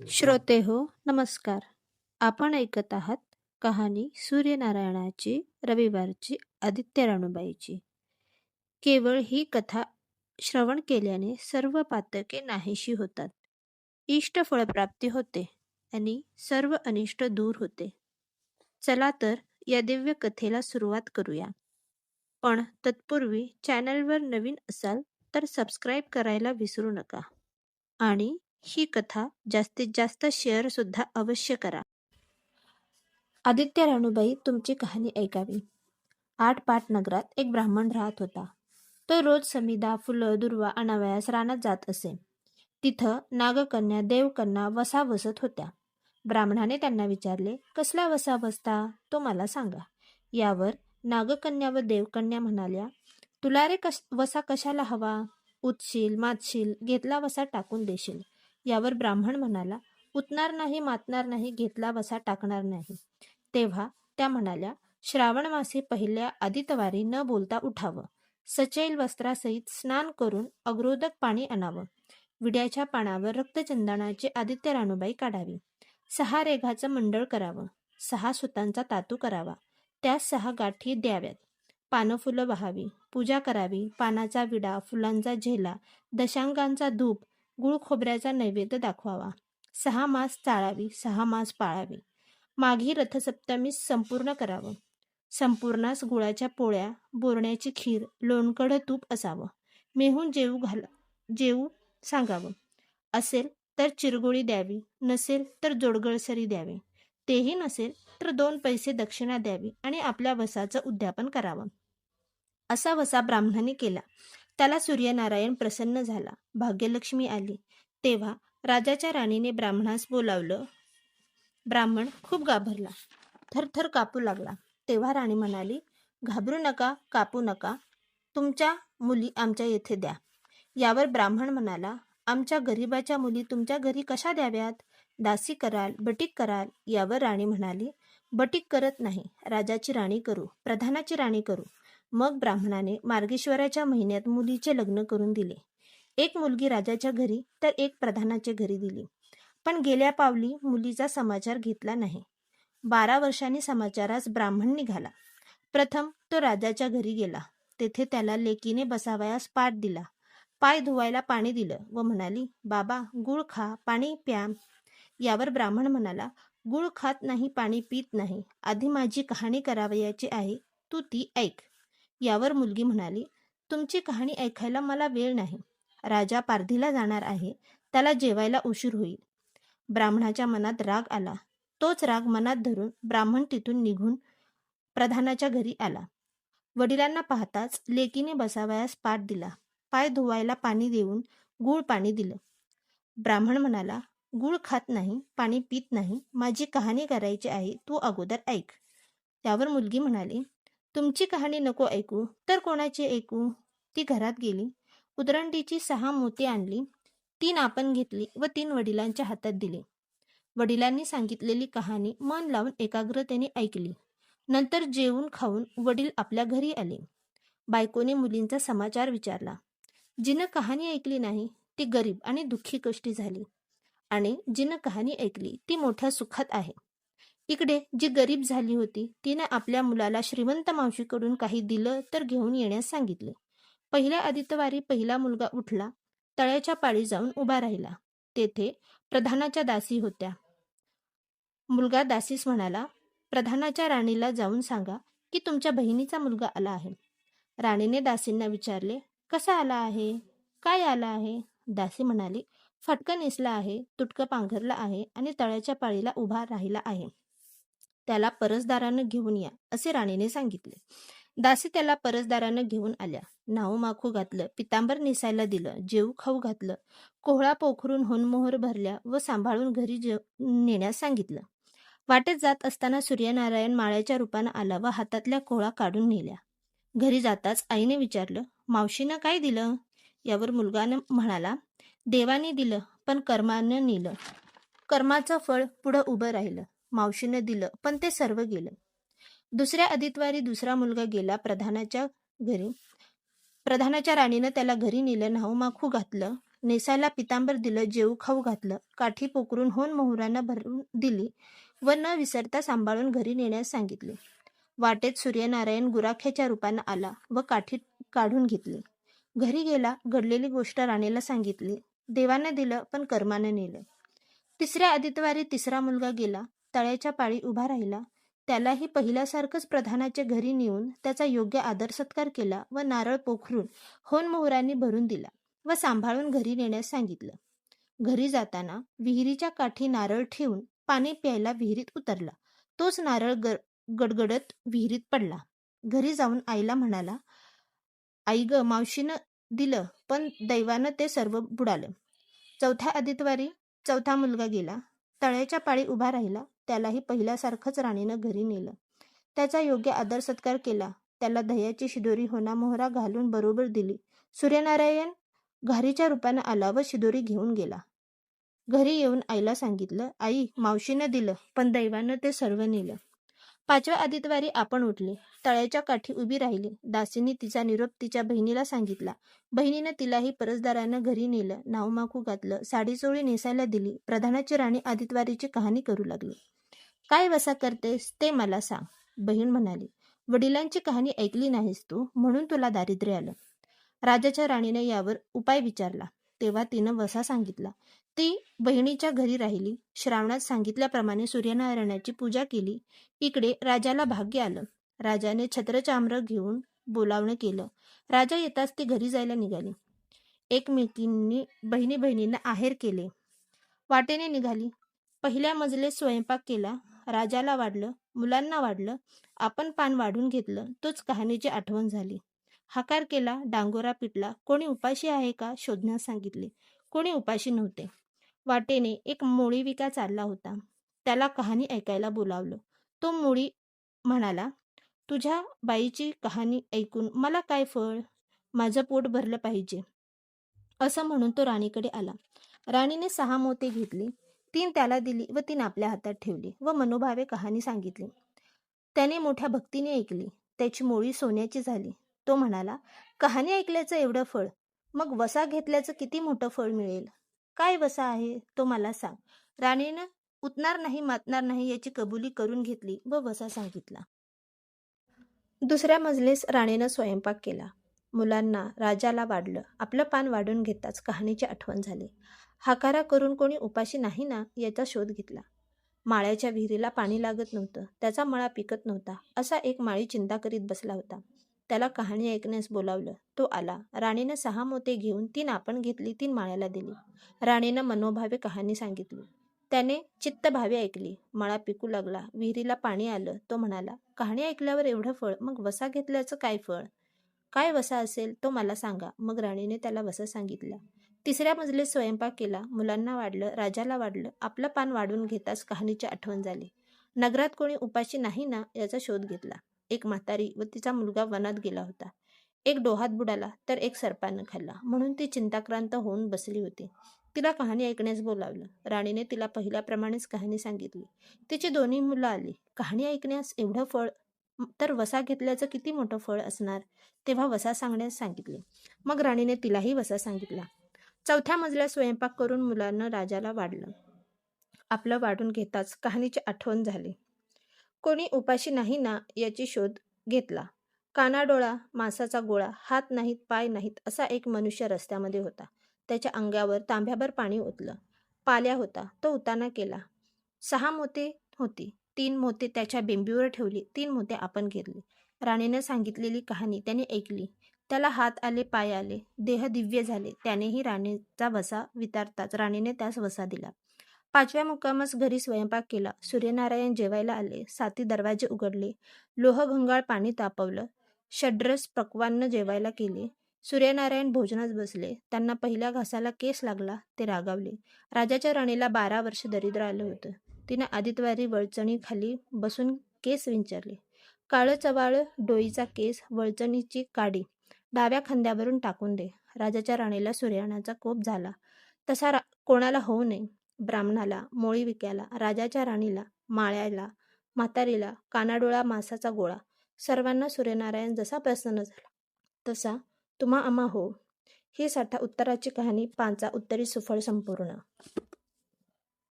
श्रोते हो, नमस्कार. आपण ऐकत आहात कहाणी सूर्यनारायणाची रविवारची आदित्य राणूबाईची. केवळ ही कथा श्रवण केल्याने सर्व पातके नाहीशी होतात. इष्ट फळप्राप्ती होते आणि सर्व अनिष्ट दूर होते. चला तर या दिव्य कथेला सुरुवात करूया. पण तत्पूर्वी चॅनलवर नवीन असाल तर सबस्क्राईब करायला विसरू नका. आणि ही कथा जास्तीत जास्त शेअर सुद्धा अवश्य करा. आदित्य राणूबाई तुमची कहाणी ऐकावी. आटपाट नगरात एक ब्राह्मण राहत होता. तो रोज समिधा, फुलं, दुर्वा आणावयास रानात जात असे. तिथं नागकन्या, देवकन्या वसा बसत होत्या. ब्राह्मणाने त्यांना विचारले, कसला वसा बसता तो मला सांगा. यावर नागकन्या व देवकन्या म्हणाल्या, तुला रे वसा कशाला हवा? उतशील, मातशील, घेतला वसा टाकून देशील. यावर ब्राह्मण म्हणाला, उतणार नाही, मातणार नाही, घेतला वसा टाकणार नाही. तेव्हा त्या म्हणाल्या, श्रावण मासी पहिल्या आदितवारी न बोलता उठावं, सचैल वस्त्रासहित स्नान करून अग्रोदक पाणी आणावं, विड्याच्या पानावर रक्तचंदनाची आदित्य राणूबाई काढावी, 6 रेघाचं मंडळ करावं, 6 सुतांचा तातू करावा, त्यास 6 गाठी द्याव्यात, पानं फुलं वाहावी, पूजा करावी, पानाचा विडा, फुलांचा झेला, दशांगांचा धूप, गुळ खोबऱ्याचा नैवेद्य दाखवावा, 6 मास चाळावी, 6 मास पाळावी, माघी रथसप्तमीस संपूर्ण करावं, संपूर्णास गुळाच्या पोळ्या, बोरण्याची खीर, लोणकढं तूप असावं, मेहून जेवू सांगावं, असेल तर चिरगोळी द्यावी, नसेल तर जोडगळसरी द्यावे, तेही नसेल तर 2 पैसे दक्षिणा द्यावी आणि आपल्या वसाचं उद्यापन करावं. असा वसा ब्राह्मणाने केला. त्याला सूर्यनारायण प्रसन्न झाला. भाग्यलक्ष्मी आली. तेव्हा राजाच्या राणीने ब्राह्मणास बोलावलं. ब्राह्मण खूप घाबरला, थरथर कापू लागला. तेव्हा राणी म्हणाली, घाबरू नका, कापू नका, तुमच्या मुली आमच्या येथे द्या. यावर ब्राह्मण म्हणाला, आमच्या गरीबाच्या मुली तुमच्या घरी कशा द्याव्यात? दासी कराल, बटीक कराल. यावर राणी म्हणाली, बटीक करत नाही, राजाची राणी करू, प्रधानाची राणी करू. मग ब्राह्मणाने मार्गेश्वराच्या महिन्यात मुलीचे लग्न करून दिले. एक मुलगी राजाच्या घरी तर एक प्रधानाच्या घरी दिली. पण गेल्या पावली मुलीचा समाचार घेतला नाही. 12 वर्षांनी समाचारास ब्राह्मण निघाला. प्रथम तो राजाच्या घरी गेला. तेथे त्याला लेकीने बसावयास पाट दिला, पाय धुवायला पाणी दिलं व म्हणाली, बाबा गुळ खा, पाणी प्या. यावर ब्राह्मण म्हणाला, गुळ खात नाही, पाणी पित नाही, आधी माझी कहाणी करावयाची आहे, तू ती ऐक. यावर मुलगी म्हणाली, तुमची कहाणी ऐकायला मला वेळ नाही, राजा पारधीला जाणार आहे, त्याला जेवायला उशीर होईल. ब्राह्मणाच्या मनात राग आला. तोच राग मनात धरून ब्राह्मण तिथून निघून प्रधानाच्या घरी आला. वडिलांना पाहताच लेकीने बसावयास पाट दिला, पाय धुवायला पाणी देऊन गूळ पाणी दिलं. ब्राह्मण म्हणाला, गूळ खात नाही, पाणी पित नाही, माझी कहाणी करायची आहे, तू अगोदर ऐक. त्यावर मुलगी म्हणाली, तुमची कहाणी नको ऐकू तर कोणाची ऐकू? ती घरात गेली, उदरंडीची 6 मोती आणली, 3 आपण घेतली व 3 वडिलांच्या हातात दिली. वडिलांनी सांगितलेली कहाणी मन लावून एकाग्रतेने ऐकली. नंतर जेवून खाऊन वडील आपल्या घरी आले. बायकोने मुलींचा समाचार विचारला. जिनं कहाणी ऐकली नाही ती गरीब आणि दुःखी कष्टी झाली, आणि जिनं कहाणी ऐकली ती मोठ्या सुखात आहे. इकडे जी गरीब झाली होती तिने आपल्या मुलाला श्रीमंत मावशीकडून काही दिलं तर घेऊन येण्यास सांगितले. पहिल्या आदित्यवारी पहिला मुलगा उठला, तळ्याच्या पाळी जाऊन उभा राहिला. तेथे प्रधानाच्या दासी होत्या. मुलगा दासीस म्हणाला, प्रधानाच्या राणीला जाऊन सांगा की तुमच्या बहिणीचा मुलगा आला आहे. राणीने दासींना विचारले, कसा आला आहे, काय आला आहे? दासी म्हणाली, फटकं नेसला आहे, तुटकं पांघरला आहे आणि तळ्याच्या पाळीला उभा राहिला आहे. त्याला परसदारानं घेऊन या, असे राणीने सांगितले. दासी त्याला परसदारानं घेऊन आल्या. नाहू माखू घातलं, पितांबर नेसायला दिलं, जेवू खाऊ घातलं, कोहळा पोखरून होनमोहर भरल्या व सांभाळून घरी नेण्यास सांगितलं. वाटेत जात असताना सूर्यनारायण माळ्याच्या रूपानं आला व हातातल्या कोहळा काढून नेल्या. घरी जाताच आईने विचारलं, मावशीनं काय दिलं? यावर मुलगानं म्हणाला, देवाने दिलं पण कर्मानं नेलं. कर्माचं फळ पुढं उभं राहिलं. मावशीनं दिलं पण ते सर्व गेलं. दुसऱ्या आदितवारी दुसरा मुलगा गेला प्रधानाच्या घरी. प्रधानाच्या राणीनं त्याला घरी नेलं, नाहू माखू घातलं. नेसायला पितांबर दिलं, जेऊ खाऊ घातलं, काठी पोकरून होन मोहरांना भरून दिली व न विसरता सांभाळून घरी नेण्यास सांगितले. वाटेत सूर्यनारायण गुराख्याच्या रूपानं आला व काठी काढून घेतली. घरी गेला, घडलेली गोष्ट राणीला सांगितली. देवानं दिलं पण कर्मानं नेलं. तिसऱ्या आदित्यवारी तिसरा मुलगा गेला, तळ्याच्या पाळी उभा राहिला. त्यालाही पहिल्यासारखंच प्रधानाच्या घरी नेऊन त्याचा योग्य आदर सत्कार केला व नारळ पोखरून होन मोहरांनी भरून दिला व सांभाळून घरी नेण्यास सांगितलं. घरी जाताना विहिरीच्या काठी नारळ ठेवून पाणी प्यायला विहिरीत उतरला. तोच नारळ गडगडत विहिरीत पडला. घरी जाऊन आईला म्हणाला, आई ग, मावशीनं दिलं पण दैवानं ते सर्व बुडालं. चौथ्या आदित्यवारी चौथा मुलगा गेला, तळ्याच्या पाळी उभा राहिला. त्यालाही पहिल्यासारखंच राणीनं घरी नेलं. त्याचा योग्य आदर सत्कार केला. त्याला दह्याची शिदोरी होना मोहरा घालून बरोबर दिली. सूर्यनारायण घारीच्या रूपानं आला व शिदोरी घेऊन गेला. घरी येऊन आईला सांगितलं, आई, मावशीनं दिलं पण दैवानं ते सर्व नेलं. पाचव्या आदित्यवारी आपण उठले, तळ्याच्या काठी उभी राहिली. दासीने तिचा निरोप तिच्या बहिणीला सांगितला. बहिणीनं तिलाही परसदारानं घरी नेलं, नावमाकू घातलं, साडीचोळी नेसायला दिली. प्रधानाची राणी आदित्यवारीची कहाणी करू लागली. काय वसा करतेस ते मला सांग. बहीण म्हणाली, वडिलांची कहाणी ऐकली नाहीस तू म्हणून तुला दारिद्र्य आलं. राजाच्या राणीने यावर उपाय विचारला. तेव्हा तिनं वसा सांगितला. ती बहिणीच्या घरी राहिली. श्रावणात सांगितल्याप्रमाणे सूर्यनारायणाची पूजा केली. इकडे राजाला भाग्य आलं. राजाने छत्रचाम्र घेऊन बोलावणं केलं. राजा येताच ती घरी जायला निघाली. एकमेकींनी बहिणी बहिणींना आहेर केले. वाटेने निघाली. पहिल्या मजलेत स्वयंपाक केला. राजाला वाढलं, मुलांना वाढलं, आपण पान वाढून घेतलं. तोच कहाणीची आठवण झाली. हाकार केला, डांगोरा पिटला. कोणी उपाशी आहे का शोधण्यास सांगितले. कोणी उपाशी नव्हते. वाटेने एक मोळीविका चालला होता. त्याला कहाणी ऐकायला बोलावलं. तो मोळी म्हणाला, तुझ्या बाईची कहाणी ऐकून मला काय फळ, माझं पोट भरलं पाहिजे. असं म्हणून तो राणीकडे आला. राणीने 6 मोती घेतली. 3 त्याला दिली व 3 आपल्या हातात ठेवली व मनोभावे कहाणी सांगितली. त्याने मोठ्या भक्तीने ऐकली. त्याची मोळी सोन्याची झाली. तो म्हणाला, कहाणी ऐकल्याचं एवढं फळ, मग वसा घेतल्याचं किती मोठं फळ मिळेल. काय वसा आहे तो मला सांग. राणीनं उतणार नाही मातणार नाही याची कबुली करून घेतली व वसा सांगितला. दुसऱ्या मजलीस राणीनं स्वयंपाक केला. मुलांना, राजाला वाढलं. आपलं पान वाढून घेताच कहाणीची आठवण झाली. हाकारा करून कोणी उपाशी नाही ना याचा शोध घेतला. माळ्याच्या विहिरीला पाणी लागत नव्हतं, त्याचा मळा पिकत नव्हता. असा एक माळी चिंता करीत बसला होता. त्याला कहाणी ऐकण्यास बोलावलं. तो आला. राणीनं 6 मोते घेऊन 3 आपण घेतली, 3 माळ्याला दिली. राणीनं मनोभावे कहाणी सांगितली. त्याने चित्तभावे ऐकली. मळा पिकू लागला. विहिरीला पाणी आलं. तो म्हणाला, कहाणी ऐकल्यावर एवढं फळ, मग वसा घेतल्याचं काय फळ. काय वसा असेल तो मला सांगा. मग राणीने त्याला वसा सांगितला. तिसऱ्या मजलीत स्वयंपाक केला. मुलांना वाढलं, राजाला वाढलं. आपलं पान वाढून घेताच कहाणीची आठवण झाली. नगरात कोणी उपाशी नाही ना याचा शोध घेतला. एक म्हातारी व तिचा मुलगा वनात गेला होता. एक डोहात बुडाला तर एक सर्पानं खाल्ला, म्हणून ती चिंताक्रांत होऊन बसली होती. तिला कहाणी ऐकण्यास बोलावलं. राणीने तिला पहिल्याप्रमाणेच कहाणी सांगितली. तिची 2 मुलं आली. कहाणी ऐकण्यास एवढं फळ, तर वसा घेतल्याचं किती मोठं फळ असणार. तेव्हा वसा सांगण्यास सांगितले. मग राणीने तिलाही वसा सांगितला. चौथ्या मजल्यात स्वयंपाक करून मुलांना राजाला वाढलं. आपलं वाढून घेताच कहाणीची आठवण झाली. कोणी उपाशी नाही ना याची शोध घेतला. कानाडोळा, मांसाचा गोळा, हात नाहीत पाय नाहीत असा एक मनुष्य रस्त्यामध्ये होता. त्याच्या अंगावर तांब्याभर पाणी ओतलं. पाल्या होता. तो उताना केला. 6 मोते होती. 3 मोते त्याच्या बेंबीवर ठेवली, 3 मोते आपण घेतली. राणीने सांगितलेली कहाणी त्याने ऐकली. त्याला हात आले, पाय आले, देह दिव्य झाले. त्यानेही राणीचा वसा विचारताच राणीने त्यास वसा दिला. 5व्या मुक्कामास घरी स्वयंपाक केला. सूर्यनारायण जेवायला आले. 7 दरवाजे उघडले. लोहगंगाळ पाणी तापवलं. षड्रस पक्वान्न जेवायला केले. सूर्यनारायण भोजनास बसले. त्यांना पहिल्या घासाला केस लागला. ते रागावले. राजाच्या राणीला 12 वर्ष दरिद्र आलं होतं. तिने आदित्यवारी वळचणी खाली बसून केस विंचरले. काळं चवाळं डोईचा केस वळचणीची काडी डाव्या खांद्यावरून टाकून दे. राजाच्या राणीला सूर्यनारायणाचा कोप झाला. तसा कोणाला होऊ नये. ब्राह्मणाला, मोळी विक्याला, राजाच्या राणीला, माळ्याला, म्हातारीला, कानाडोळा, मांसाचा गोळा, सर्वांना सूर्यनारायण जसा प्रसन्न झाला तसा तुम्हा आम्हा हो. ही साठा उत्तराची कहाणी 5 उत्तरी सुफळ संपूर्ण.